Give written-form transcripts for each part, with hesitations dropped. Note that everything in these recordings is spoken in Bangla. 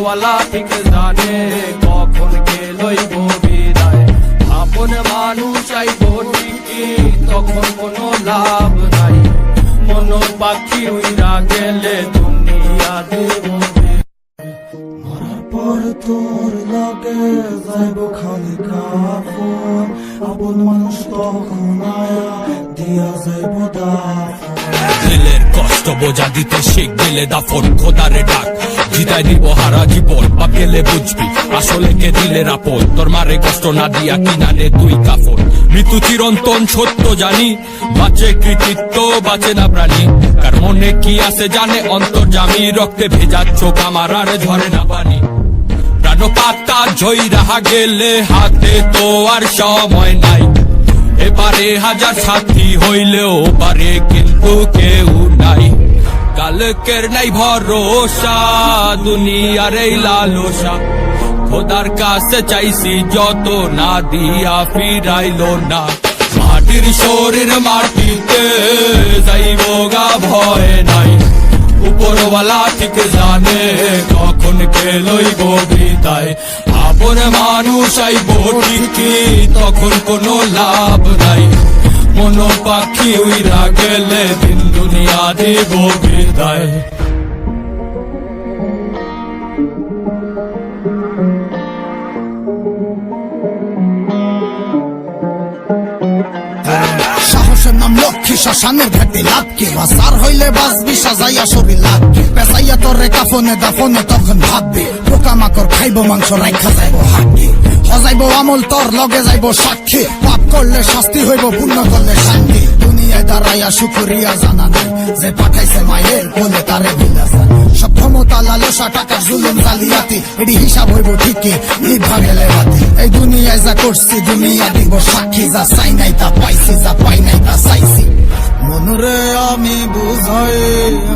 উপরওয়ালা ঠিক জানে কখন কে লইব বিদায়। আপন মানুষ চাইব ঠিকই তখন কোনো লাভ নাই, মন পাখি উইরা গেলে দুনিয়া দেব। মরার পর তোর লাগে যাইব খালি কাফন, আপন মানুষ তখন আয়া দিয়া যাইব দাফন। দিলের কষ্ট বোঝা দিতে শিখ দিলে দাফন, খোদারে ডাক জিতাই দিব হারা জীবন। বা গেলে বুঝবি আসলে কে দিলের আপন, তোর মারে কষ্ট না দিয়া কিনা নে তুই কাফন। মৃত্যু চিরন্তন সত্য জানি, বাঁচে কৃতিত্ব বাঁচে না প্রাণী। কার মনে কি আছে জানে অন্তর্যামী, রক্তে ভেজা চোখ আমার আর ঝরে না পানি। প্রাণ পাতা জয় রাহা গেলে হাতে তো আর সময় নাই, এবারে হাজার সাথী হইলেও পারে কিন্তু কেউ নাই। কালকের নাই ভরসা দুনিয়ার এই লালসা, খোদার কাছে চাইছি যত না দিয়া ফিরাইলো না। মাটির শরীর মাটিতে যাইব গা ভয় নাই, উপরওয়ালা ঠিক জানে কখন কে লইব বিদায়। আপন মানুষ আইব ঠিকই তখন কোনো লাভ নাই, মন পাখি উইরা গেলে দিন দুনিয়া দেব বিদায়। সাহসের নাম লক্ষ্মী, শ্মশানের ঘাটে লাভকে বাসার হইলে বাঁচবি সাজাইয়া শরীর লাগবে। পেঁচাইয়া তোরে কাফনে দাফনে তখন ভাববে, পোকামাকড় খাইব মাংস রাইখা যাইব হাঁটবে। হজাইব আমল তোর লগে যাইব সাক্ষী, পাপ করলে শাস্তি হইব পুণ্য করলে শান্তি। দুনিয়ায় দাঁড়াইয়া শুকরিয়া জানা নাই, যে পাঠাইছে মায়ের বলে তারে ভুলা যায়। সব ক্ষমতা লালসা টাকার জুলুম জালিয়াতি, এটি হিসাব হইব ঠিকই নিভা গেলে রাতে। এই দুনিয়ায় যা করছি দুনিয়া দিব সাক্ষী, যা চাই নাই তা পাইছি, যা পাই নাই তা চাইছি। মনরে আমি বুঝাই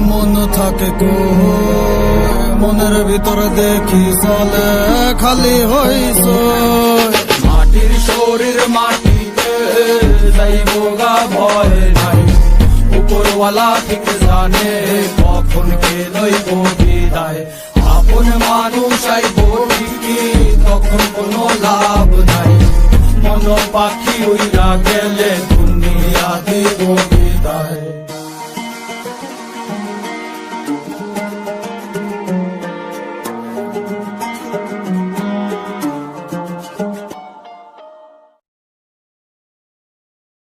মন থাকে কই, মনের ভিতরে দেখি চলে খালি হইছ। মাটির শরীর মাটিতে যাইব গা ভয় নাই, উপরওয়ালা ঠিক জানে কখন কে লইব বিদায়। আপন মানুষ আইব ঠিকই তখন কোনো লাভ নাই, মন পাখি উইরা গেলে দুনিয়া দেব বিদায়।